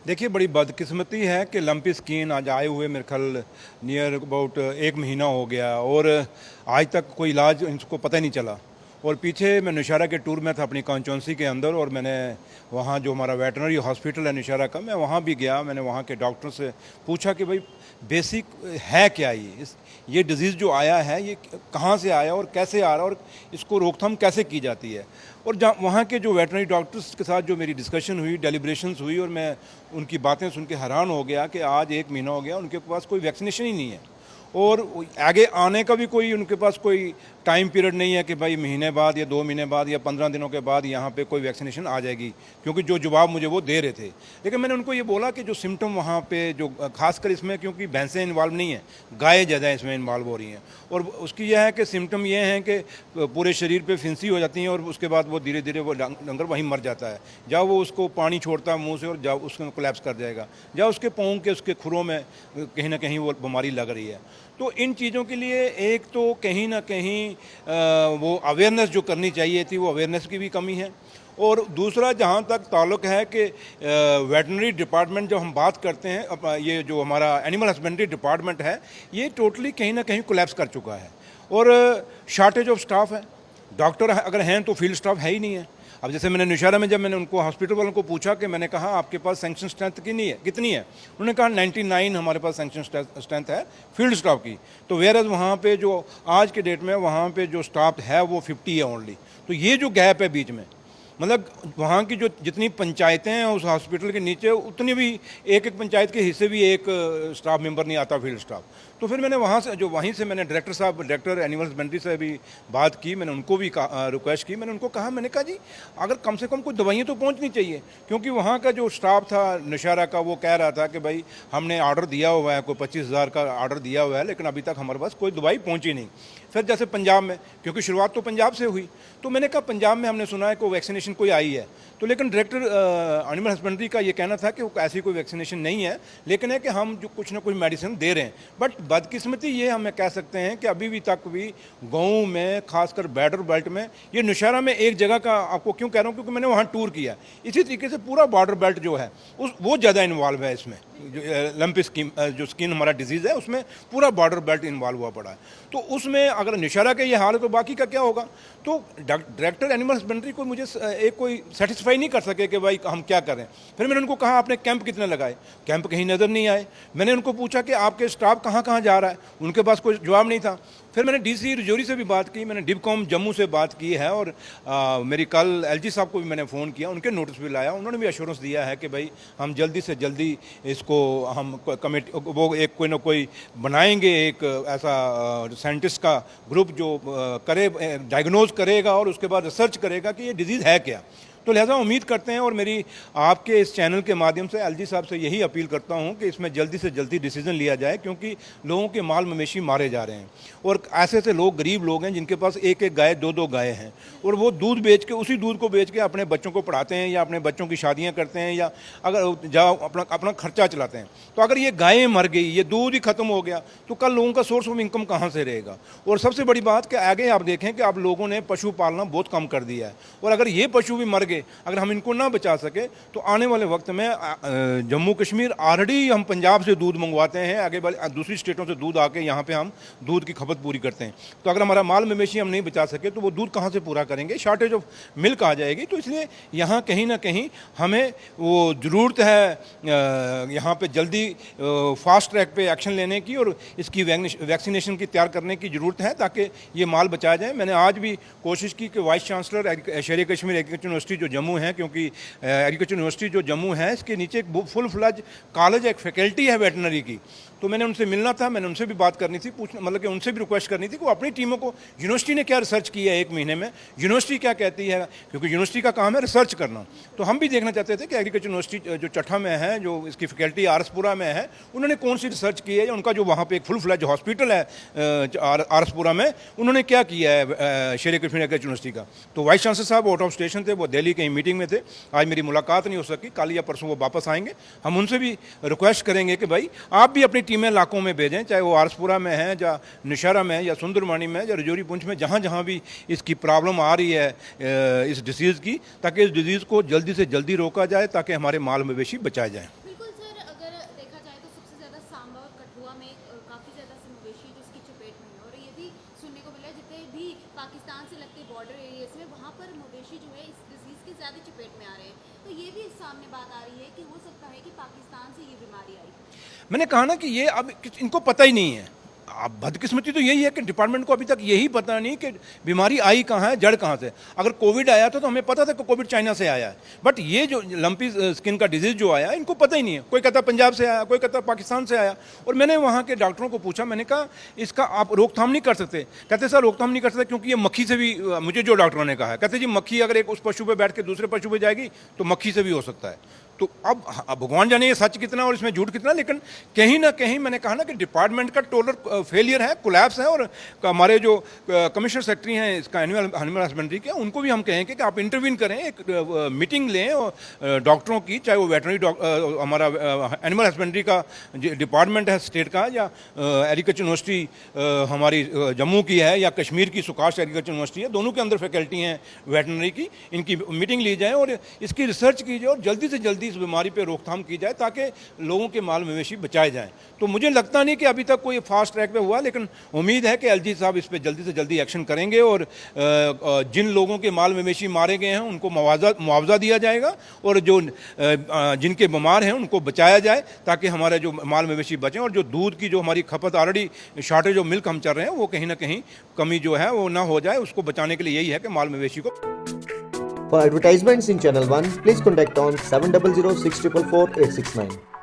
देखिए, बड़ी बदकिस्मती है कि लंपी स्किन आज आए हुए मेरे ख्याल नियर अबाउट 1 महीना हो गया और आज तक कोई इलाज इनको पता ही नहीं चला। और पीछे मैं नौशहरा के टूर में था अपनी कॉन्स्टिट्यूंसी के अंदर, और मैंने वहाँ जो हमारा वेटनरी हॉस्पिटल है नौशहरा का, मैं वहाँ भी गया। मैंने वहाँ के डॉक्टर से पूछा कि भाई बेसिक है क्या ये डिज़ीज़ जो आया है ये कहाँ से आया और कैसे आ रहा है और इसको रोकथाम कैसे की जाती है। और जहाँ वहाँ के जो वेटनरी डॉक्टर्स के साथ जो मेरी डिस्कशन हुई, डेलिब्रेशंस हुई, और मैं उनकी बातें सुन के हैरान हो गया कि आज 1 महीना हो गया उनके पास कोई वैक्सीनेशन ही नहीं है और आगे आने का भी कोई उनके पास कोई टाइम पीरियड नहीं है कि भाई महीने बाद या 2 महीने बाद या 15 दिनों के बाद यहाँ पे कोई वैक्सीनेशन आ जाएगी, क्योंकि जो जवाब मुझे वो दे रहे थे। लेकिन मैंने उनको ये बोला कि जो सिम्टम वहाँ पे जो खासकर इसमें, क्योंकि भैंसें इन्वॉल्व नहीं हैं, गायें ज़्यादा इसमें इन्वॉल्व हो रही हैं, और उसकी यह है कि सिम्टम ये हैं कि पूरे शरीर पर फिंसी हो जाती हैं और उसके बाद वो धीरे धीरे वो डंगर वहीं मर जाता है। जब वो उसको पानी छोड़ता है मुँह से और जब उसको कोलैप्स कर जाएगा, जब उसके पाँव के उसके खुरों में कहीं ना कहीं वो बीमारी लग रही है। तो इन चीज़ों के लिए एक तो कहीं ना कहीं वो अवेयरनेस जो करनी चाहिए थी, वो अवेयरनेस की भी कमी है। और दूसरा, जहाँ तक ताल्लुक़ है कि वेटनरी डिपार्टमेंट जब हम बात करते हैं, ये जो हमारा एनिमल हस्बेंड्री डिपार्टमेंट है, ये टोटली कहीं ना कहीं कोलैप्स कर चुका है और शॉर्टेज ऑफ स्टाफ है। डॉक्टर अगर हैं तो फील्ड स्टाफ है ही नहीं है। अब जैसे मैंने नौशहरा में जब मैंने उनको हॉस्पिटल वालों को पूछा कि मैंने कहा आपके पास सैंक्शन स्ट्रेंथ कितनी है, उन्होंने कहा 99 हमारे पास सैंक्शन स्ट्रेंथ है फील्ड स्टाफ की। तो वेयर वहाँ पे जो आज के डेट में वहाँ पे जो स्टाफ है वो 50 है ओनली। तो ये जो गैप है बीच में, मतलब वहाँ की जो जितनी पंचायतें हैं उस हॉस्पिटल के नीचे, उतनी भी एक पंचायत के हिस्से भी एक स्टाफ मेंबर नहीं आता, फील्ड स्टाफ। तो फिर मैंने वहीं से मैंने डायरेक्टर एनिमल हस्बेंड्री से भी बात की। मैंने उनको भी रिक्वेस्ट की। मैंने उनको कहा, मैंने कहा जी अगर कम से कम कुछ दवाइयाँ तो पहुँचनी चाहिए, क्योंकि वहाँ का जो स्टाफ था नौशहरा का वो कह रहा था कि भाई हमने ऑर्डर दिया हुआ है, कोई 25,000 का ऑर्डर दिया हुआ है, लेकिन अभी तक हमारे पास कोई दवाई पहुँची नहीं। फिर जैसे पंजाब में, क्योंकि शुरुआत तो पंजाब से हुई, तो मैंने कहा पंजाब में हमने सुना है कि वैक्सीनेशन कोई आई है, तो लेकिन डायरेक्टर एनिमल हस्बेंड्री का ये कहना था कि ऐसी कोई वैक्सीनेशन नहीं है, लेकिन है कि हम जो कुछ ना कुछ मेडिसिन दे रहे हैं। बट बदकिस्मती ये हमें कह सकते हैं कि अभी भी तक भी गाँव में, खासकर बॉर्डर बेल्ट में, ये नौशहरा में एक जगह का आपको क्यों कह रहा हूँ, क्योंकि मैंने वहाँ टूर किया। इसी तरीके से पूरा बॉर्डर बेल्ट जो है वो ज़्यादा इन्वॉल्व है इसमें। लंपी स्किन हमारा डिजीज़ है, उसमें पूरा बॉर्डर बेल्ट इन्वॉल्व हुआ पड़ा है। तो उसमें अगर नौशहरा का ये हाल है तो बाकी का क्या होगा। तो डायरेक्टर एनिमल हस्बेंड्री को मुझे कोई सेटिस्फाई नहीं कर सके कि भाई हम क्या करें। फिर मैंने उनको कहा आपने कैंप कितने लगाए, कैंप कहीं नज़र नहीं आए। मैंने उनको पूछा कि आपके स्टाफ कहाँ कहाँ जा रहा है, उनके पास कोई जवाब नहीं था। फिर मैंने डीसी रजौरी से भी बात की, मैंने डिबकॉम जम्मू से बात की है, और मेरी कल एलजी साहब को भी मैंने फ़ोन किया, उनके नोटिस भी लाया। उन्होंने भी एश्योरेंस दिया है कि भाई हम जल्दी से जल्दी इसको हम कमेटी वो एक कोई ना कोई बनाएंगे, एक ऐसा साइंटिस्ट का ग्रुप जो करे, डायग्नोज करेगा और उसके बाद रिसर्च करेगा कि ये डिजीज़ है क्या। तो लिहाजा उम्मीद करते हैं, और मेरी आपके इस चैनल के माध्यम से एलजी साहब से यही अपील करता हूं कि इसमें जल्दी से जल्दी डिसीजन लिया जाए, क्योंकि लोगों के माल मवेशी मारे जा रहे हैं। और ऐसे लोग, गरीब लोग हैं जिनके पास एक एक गाय, दो दो गाय हैं, और वो दूध बेच के, उसी दूध को बेच के अपने बच्चों को पढ़ाते हैं या अपने बच्चों की शादियाँ करते हैं, या अगर जाओ अपना खर्चा चलाते हैं। तो अगर ये गायें मर गई, ये दूध ही खत्म हो गया, तो कल लोगों का सोर्स ऑफ इनकम कहाँ से रहेगा। और सबसे बड़ी बात कि आगे आप देखें कि अब लोगों ने पशु पालना बहुत कम कर दिया है, और अगर ये पशु भी मर गए, अगर हम इनको ना बचा सके तो आने वाले वक्त में जम्मू कश्मीर, ऑलरेडी हम पंजाब से दूध मंगवाते हैं, आगे वाले दूसरी स्टेटों से दूध आके यहाँ पे हम दूध की खपत पूरी करते हैं। तो अगर हमारा माल मवेशी हम नहीं बचा सके तो वो दूध कहाँ से पूरा करेंगे, शॉर्टेज ऑफ मिल्क आ जाएगी। तो इसलिए यहाँ कहीं ना कहीं हमें वो ज़रूरत है यहाँ पे जल्दी फास्ट ट्रैक पे एक्शन लेने की, और इसकी वैक्सीनेशन की तैयार करने की ज़रूरत है ताकि ये माल बचाया जाए। मैंने आज भी कोशिश की कि वाइस चांसलर शेर कश्मीर एग्रीकल्चर यूनिवर्सिटी जो जम्मू है, क्योंकि एग्रीकल्चर यूनिवर्सिटी जो जम्मू है इसके नीचे एक फुल फ्लज कॉलेज, एक फैकल्टी है वेटनरी की, तो मैंने उनसे मिलना था, मैंने उनसे भी बात करनी थी, मतलब कि उनसे भी रिक्वेस्ट करनी थी कि वो अपनी टीमों को, यूनिवर्सिटी ने क्या रिसर्च की है 1 महीने में, यूनिवर्सिटी क्या कहती है, क्योंकि यूनिवर्सिटी का काम है रिसर्च करना। तो हम भी देखना चाहते थे कि एग्रीकल्चर यूनिवर्सिटी जो चट्ठा में है, जो इसकी फैकल्टी आरसपुरा में है, उन्होंने कौन सी रिसर्च की है, या उनका जो वहाँ पर एक फुल फ्लज हॉस्पिटल है आरसपुरा में, उन्होंने क्या किया है शेर कश्मीर एग्रीकल्चर यूनिवर्सिटी का। तो वाइस चांसलर साहब आउट ऑफ स्टेशन थे, वो दिल्ली कहीं मीटिंग में थे, आज मेरी मुलाकात नहीं हो सकी, कल या परसों वो वापस आएंगे। हम उनसे भी रिक्वेस्ट करेंगे कि भाई आप भी अपनी टीमें इलाकों में भेजें, चाहे वो आरसपुरा में है, या नौशहरा में, या सुंदरमानी में, या रजौरी पुंछ में, जहाँ जहाँ भी इसकी प्रॉब्लम आ रही है इस डिसीज़ की, ताकि इस डिजीज़ को जल्दी से जल्दी रोका जाए, ताकि हमारे माल मवेशी बचाए जाएँ। बॉर्डर एरियाज में, वहाँ पर मवेशी जो है इस डिजीज़ की ज़्यादा चपेट में आ रहे हैं। तो ये भी सामने बात आ रही है कि हो सकता है कि पाकिस्तान से ये बीमारी आई। मैंने कहा ना कि ये अब इनको पता ही नहीं है। अब बदकिस्मती तो यही है कि डिपार्टमेंट को अभी तक यही पता नहीं कि बीमारी आई कहाँ है, जड़ कहाँ से। अगर कोविड आया था तो हमें पता था कि कोविड चाइना से आया है, बट ये जो लंपी स्किन का डिजीज़ जो आया इनको पता ही नहीं है। कोई कहता पंजाब से आया, कोई कहता पाकिस्तान से आया। और मैंने वहाँ के डॉक्टरों को पूछा, मैंने कहा इसका आप रोकथाम नहीं कर सकते? कहते सर रोकथाम नहीं कर सकते क्योंकि ये मक्खी से भी, मुझे जो डॉक्टरों ने कहा है, कहते जी मक्खी अगर एक उस पशु पे बैठ के दूसरे पशु पे जाएगी तो मक्खी से भी हो सकता है। तो अब भगवान जाने ये सच कितना और इसमें झूठ कितना, लेकिन कहीं ना कहीं मैंने कहा ना कि डिपार्टमेंट का टोटल फेलियर है, कोलैप्स है। और हमारे जो कमिश्नर सेक्रेटरी हैं इसका एनिमल हस्बेंड्री के, उनको भी हम कहेंगे कि आप इंटरवीन करें, एक मीटिंग लें और डॉक्टरों की, चाहे वो वेटरनरी हमारा एनिमल हस्बेंड्री का डिपार्टमेंट है स्टेट का, या एग्रीकल्चर यूनिवर्सिटी हमारी जम्मू की है, या कश्मीर की सुकाश एग्रीकल्चर यूनिवर्सिटी है, दोनों के अंदर फैकल्टी हैं वेटरनरी की, इनकी मीटिंग ली जाए और इसकी रिसर्च की जाए और जल्दी से जल्दी इस बीमारी पे रोकथाम की जाए ताकि लोगों के माल मवेशी बचाए जाएं। तो मुझे लगता नहीं कि अभी तक कोई फास्ट ट्रैक पे हुआ, लेकिन उम्मीद है कि एलजी साहब इस पे जल्दी से जल्दी एक्शन करेंगे और जिन लोगों के माल मवेशी मारे गए हैं उनको मुआवजा दिया जाएगा और जो जिनके बीमार हैं उनको बचाया जाए ताकि हमारे जो माल मवेशी बचें और जो दूध की जो हमारी खपत ऑलरेडी शॉर्टेज ऑफ मिल्क हम चल रहे हैं वो कहीं ना कहीं कमी जो है वो ना हो जाए। उसको बचाने के लिए यही है कि माल मवेशी को। For advertisements in Channel 1, please contact on 700 644 869.